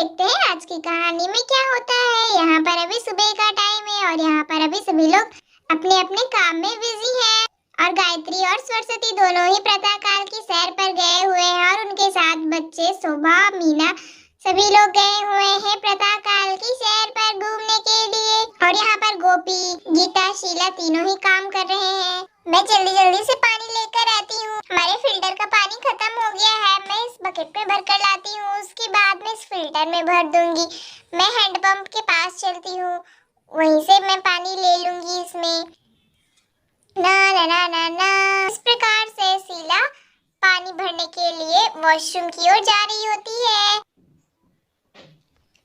देखते हैं आज की कहानी में क्या होता है। यहाँ पर अभी सुबह का टाइम है और यहाँ पर अभी सभी लोग अपने अपने काम में बिजी हैं और गायत्री और सरस्वती दोनों ही प्रातः काल की सैर पर गए हुए हैं और उनके साथ बच्चे शोभा, मीना सभी लोग गए हुए हैं प्रातः काल की सैर पर घूमने के लिए। और यहाँ पर गोपी, गीता, शीला तीनों ही काम कर रहे हैं। मैं जल्दी जल्दी से पानी लेकर आती हूँ, हमारे फिल्टर का पानी खत्म हो गया है। मैं इस बकेट में भर कर लाती हूँ, उसके बाद मैं इस फिल्टर में भर दूंगी। मैं हैंडपंप के पास चलती हूँ, वहीं से मैं पानी ले लूंगी इसमें। ना ना ना ना ना। इस प्रकार से शीला पानी भरने के लिए वॉशरूम की ओर जा रही होती है।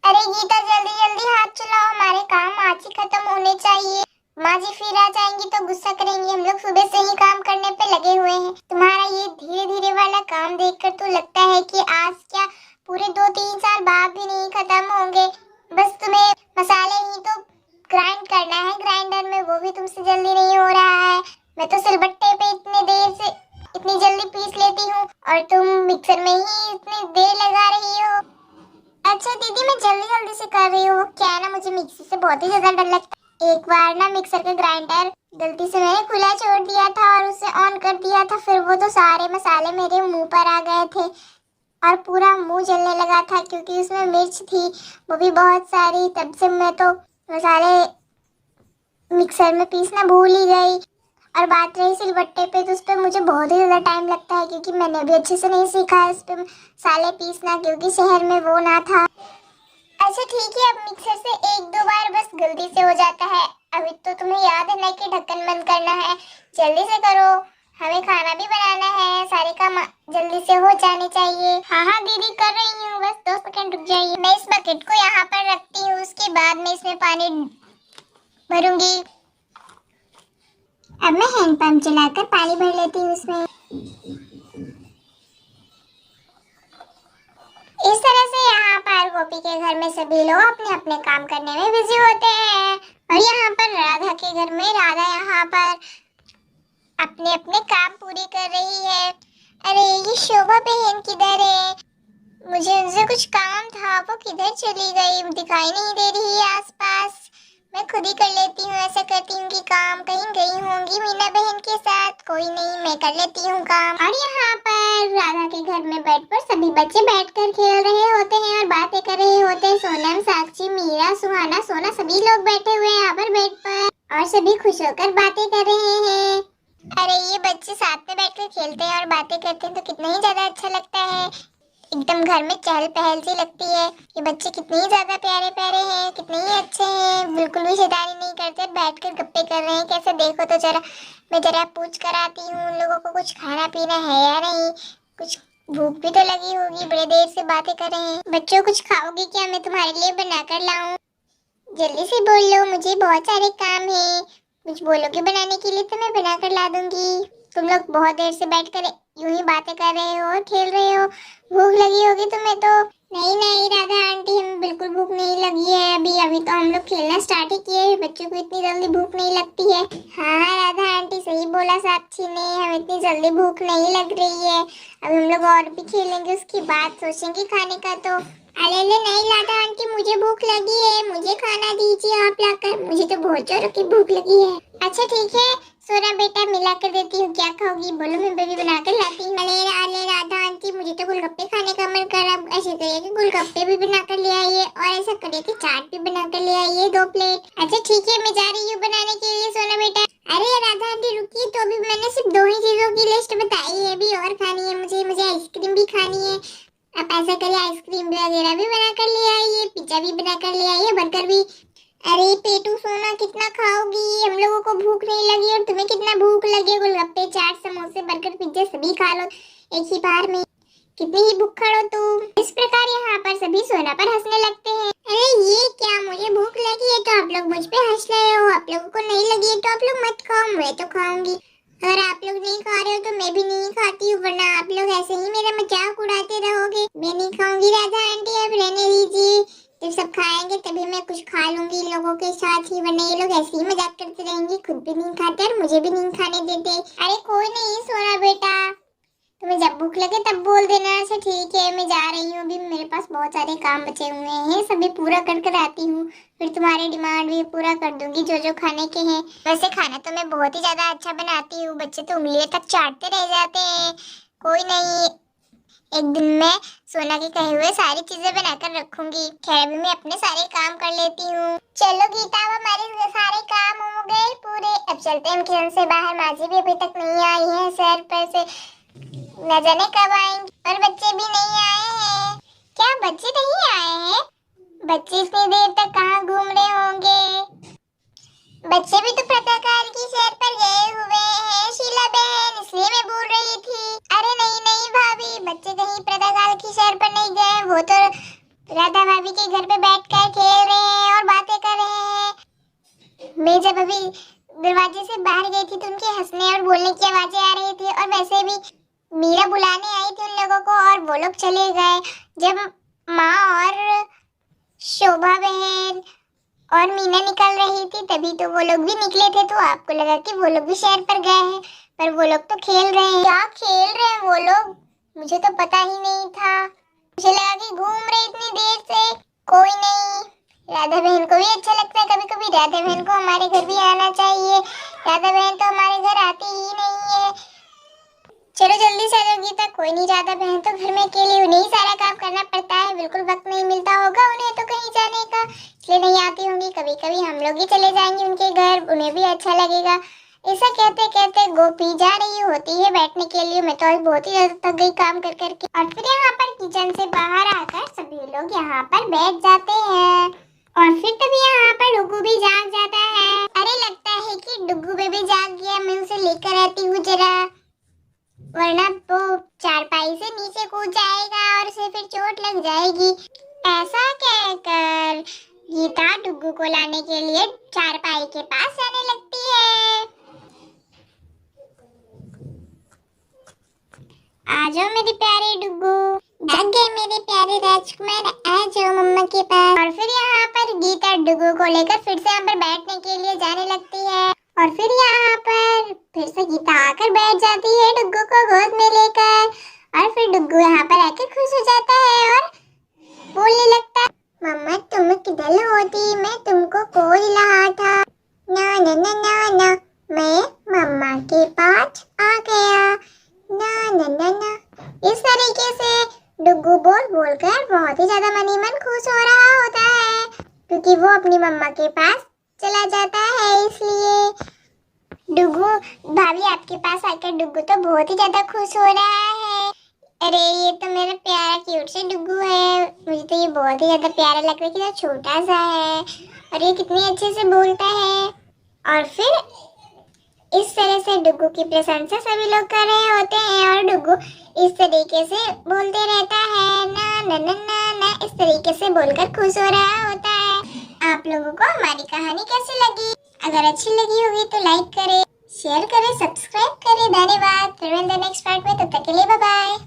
अरे गीता जल्दी जल्दी हाथ चलाओ, हमारे काम आज ही खत्म होने चाहिए। माँ जी फिर आ जाएंगी तो गुस्सा करेंगी, हम लोग सुबह से ही काम करने पे लगे हुए हैं। तुम्हारा ये धीरे धीरे वाला काम देखकर तो लगता है कि आज क्या पूरे 2-3 साल बाद भी नहीं खत्म होंगे। बस तुम्हें मसाले ही तो ग्राइंड करना है ग्राइंडर में, वो भी तुमसे जल्दी नहीं हो रहा है। मैं तो सिलबट्टे पे इतनी जल्दी पीस लेती हूँ और तुम मिक्सर में ही इतनी देर लगा रही हो। अच्छा दीदी मैं जल्दी जल्दी से कर रही हूँ, क्या है ना मुझे मिक्सी से बहुत ही ज्यादा डर लगता है। एक बार ना मिक्सर का ग्राइंडर गलती से मैंने खुला छोड़ दिया था और उसे ऑन कर दिया था, फिर वो तो सारे मसाले मेरे मुंह पर आ गए थे और पूरा मुंह जलने लगा था क्योंकि उसमें मिर्च थी वो भी बहुत सारी। तब से मैं तो मसाले मिक्सर में पीसना भूल ही गई। और बात रही सिलबट्टे पे तो उस पर मुझे बहुत ही ज़्यादा टाइम लगता है क्योंकि मैंने भी अच्छे से नहीं सीखा है इस पे मसाले पीसना, क्योंकि शहर में वो ना था। अच्छा ठीक है, अब मिक्सर से 1-2 बार बस गलती से हो जाता है। अभी तो तुम्हें याद है ना कि ढक्कन बंद करना है, जल्दी से करो, हमें खाना भी बनाना है, सारे काम जल्दी से हो जाने चाहिए। हाँ हाँ दीदी कर रही हूँ, बस 2 सेकंड रुक जाइए। मैं इस बकेट को यहाँ पर रखती हूँ, उसके बाद मैं इसमें पानी भरूंगी। अब मैं हैंडपंप चलाकर पानी भर लेती हूँ इसमें। इस तरह से यहाँ पर गोपी के घर में सभी लोग अपने अपने काम करने में बिजी होते हैं और यहाँ पर राधा के घर में राधा यहाँ पर अपने अपने काम पूरी कर रही है। अरे ये शोभा बहन किधर है? मुझे उनसे कुछ काम था, वो किधर चली गई? दिखाई नहीं दे रही है आसपास। मैं खुद ही कर लेती हूँ, ऐसा करती हूँ कि काम कहीं गई होंगी मीना बहन के साथ। कोई नहीं, मैं कर लेती हूँ काम। और यहाँ पर राधा के घर में बेड पर सभी बच्चे बैठकर खेल रहे होते हैं और बातें कर रहे होते हैं। सोनम, साक्षी, मीरा, सुहाना, सोना सभी लोग बैठे हुए हैं यहाँ पर बेड पर और सभी खुश होकर बातें कर रहे हैं। अरे ये बच्चे साथ में बैठकर खेलते हैं और बातें करते हैं तो कितना ही ज्यादा अच्छा लगता है, एकदम घर में चहल पहल सी लगती है। ये बच्चे कितने ही ज्यादा प्यारे प्यारे हैं, कितने ही अच्छे हैं, बिल्कुल भी शैतानी नहीं करते, बैठकर गप्पे कर रहे हैं। कैसे देखो तो जरा, मैं जरा पूछ कर आती हूँ उन लोगों को कुछ खाना पीना है या नहीं, कुछ भूख भी तो लगी होगी, बड़े देर से बातें कर रहे हैं। बच्चों कुछ खाओगी क्या? मैं तुम्हारे लिए बना कर लाऊं? जल्दी से बोल लो, मुझे बहुत सारे काम है। कुछ बोलोगे बनाने के लिए तो मैं बना कर ला दूंगी। तुम लोग बहुत देर से बैठकर यूं ही बातें कर रहे हो और खेल रहे हो, भूख लगी होगी तुम्हें तो। नहीं नहीं राधा आंटी, हमें बिल्कुल भूख नहीं लगी है अभी तो हम लोग खेलना स्टार्ट ही किए हैं, बच्चों को इतनी जल्दी भूख नहीं लगती है। हाँ हाँ राधा आंटी सही बोला साक्षी ने, हमें इतनी जल्दी भूख नहीं लग रही है। अब हम लोग और भी खेलेंगे, उसके बाद सोचेंगे खाने का। तो अरे नहीं राधा आंटी, मुझे भूख लगी है, मुझे खाना दीजिए आप लाकर, मुझे तो बहुत जोरों की भूख लगी है। अच्छा ठीक है सोना बेटा, मिला कर देती हूँ, क्या खाओगी बोलो, मैं भी बना कर लाती हूँ। अरे राधा आंटी, मुझे तो गोलगप्पे खाने का मन कर रहा है, ऐसे करिए कि गोलगप्पे भी बना कर ले आइए और ऐसा करिए कि चाट भी बना कर ले आइए 2 प्लेट। अच्छा ठीक है, मैं जा रही हूँ बनाने के लिए सोना बेटा। अरे राधा आंटी रुकिए, तो अभी मैंने सिर्फ 2 ही चीजों की लिस्ट बताई है, अभी और खानी है मुझे आइसक्रीम भी खानी है। आप ऐसा करिए आइसक्रीम वगैरह भी बना कर ले आइए, पिज्जा भी बना कर ले आइए, बर्गर भी। अरे पेटू सोना कितना खाओगी? हम लोगों को भूख नहीं लगी और तुम्हें कितना भूख लगी? गोलगप्पे, चाट, समोसे, बर्गर, पिज्जा सभी खा लो एक ही बार में, कितनी ही भूखड़ हो तुम। इस प्रकार यहाँ पर सभी सोना पर हंसने लगते हैं। अरे ये क्या, मुझे भूख लगी है तो आप लोग मुझ पे हंस रहे हो, आप लोगों को नहीं लगी है तो आप लोग मत खाओ, मैं तो खाऊंगी। अगर आप लोग नहीं खा रहे हो तो मैं भी नहीं खाती हूँ, वरना आप लोग ऐसे ही मेरा मजाक उड़ाते रहोगे। मैं नहीं खाऊंगी राधा आंटी, अब रहने दीजिए, जब सब खाएंगे तभी मैं कुछ खा लूंगी इन लोगों के साथ ही, वरना ये लोग ऐसे ही मजाक करते रहेंगे, खुद भी नहीं खाते और मुझे भी नहीं खाने देते। अरे कोई नहीं सोना बेटा, तुम्हें जब भूख लगे तब बोल देना। अच्छा ठीक है, मैं जा रही हूँ, अभी मेरे पास बहुत सारे काम बचे हुए हैं, सभी पूरा कर कर आती हूँ, फिर तुम्हारे डिमांड भी पूरा कर दूंगी जो जो खाने के हैं। वैसे खाना तो मैं बहुत ही ज्यादा अच्छा बनाती हूँ, बच्चे तो उंगलियों तक चाटते रह जाते हैं। कोई नहीं, एक दिन मैं सोना के कहे हुए सारी चीजें बनाकर रखूंगी। खैर अभी मैं अपने सारे काम कर लेती हूँ। चलो गीता, अब हमारे सारे काम हो गए पूरे, अब चलते हैं किचन से बाहर। माजी भी अभी तक नहीं आई है, सर पर से न जाने कब आएंगे, और बच्चे भी नहीं आए हैं। क्या बच्चे नहीं आए हैं? बच्चे इतनी देर तक कहाँ घूम रहे होंगे? बच्चे भी तो प्रातःकाल की सैर पर गए हुए हैं शीला बहन, इसलिए मैं बोल रही थी। अरे नहीं नहीं भाभी, बच्चे कहीं प्रातःकाल की सैर पर नहीं गए, वो तो राधा भाभी के घर पे बैठकर खेल रहे हैं और बातें कर रहे हैं। मैं जब अभी दरवाजे से बाहर गई थी तो उनके हंसने और बोलने की आवाजें आ रही थी, और वैसे भी मीरा बुलाने आई थी उन लोगों को और वो लोग चले गए। जब माँ और शोभा बहन और मीना निकल रही थी तभी तो वो लोग भी निकले थे, तो आपको लगा कि वो लोग भी शहर पर गए हैं, पर वो लोग तो खेल रहे हैं। क्या खेल रहे हैं वो लोग? मुझे तो पता ही नहीं था, मुझे लगा कि घूम रहे इतनी देर से। कोई नहीं, राधा बहन को भी अच्छा लगता है कभी कभी, राधा बहन को हमारे घर भी आना चाहिए। राधा बहन तो हमारे घर आती ही नहीं है। चलो जल्दी से आ जाओ गीता। कोई नहीं, राधा बहन तो घर में अकेली, उन्हें ही सारा काम करना पड़ता है, बिल्कुल वक्त नहीं मिलता होगा उन्हें तो कहीं जाने का, इसलिए नहीं आती होंगी। कभी कभी हम लोग ही चले जाएंगे उनके घर, उन्हें भी अच्छा लगेगा। ऐसा कहते कहते गोपी जा रही होती है बैठने के लिए। मैं तो अभी बहुत ही ज्यादा थक गई काम कर करके। और फिर यहाँ पर किचन से बाहर आकर सभी लोग यहाँ पर बैठ जाते हैं, और फिर तभी यहाँ पर डुगू भी जाग जाता है। अरे लगता है कि डुगू बेबी जाग गया, मैं उसे लेकर आती हूँ जरा, वरना वो चारपाई से नीचे कूद जाएगा और उसे फिर चोट लग जाएगी। ऐसा कहकर गीता डुगू को लाने के लिए चारपाई के पास जाने लगती है। आ जाओ मेरे प्यारे डुगू, जाग गए मेरे प्यारे राजकुमार, आ जाओ मम्मा के पास। और फिर यहाँ पर गीता डुगू को लेकर फिर से यहाँ पर बैठने के लिए जाने लगती है, और फिर यहाँ पर फिर से गीता आकर बैठ जाती है डुगू को गोद में लेकर, और फिर डुगू यहाँ पर आकर खुश हो जाता है और बोलने लगता है, मम्मा तुम किधर होती, मैं तुमको खोज रहा था। ना ना ना ना ना, मैं मम्मा के पास आ गया। ना ना ना ना। इस तरीके से डुगू बोल बोलकर बहुत ही ज्यादा मन ही मन खुश हो रहा होता है, क्योंकि वो अपनी मम्मा के पास चला जाता है। इसलिए डुगू भाभी आपके पास आकर डुगू तो बहुत ही ज्यादा खुश हो रहा है। अरे ये तो मेरा प्यारा क्यूट से डुगू है, मुझे तो ये बहुत ही ज्यादा प्यारा लग रहा है, कितना छोटा सा है और ये कितने अच्छे से बोलता है। और फिर इस तरह से डुगू की प्रशंसा सभी लोग कर रहे होते हैं, और डुगू इस तरीके से बोलते रहता है, ना ना ना ना ना, इस तरीके से बोलकर खुश हो रहा होता है। आप लोगों को हमारी कहानी कैसी लगी? अगर अच्छी लगी होगी तो लाइक करें, शेयर करें, सब्सक्राइब करें। धन्यवाद। फिर मिलते हैं नेक्स्ट पार्ट में, तब तक के लिए बाय बाय।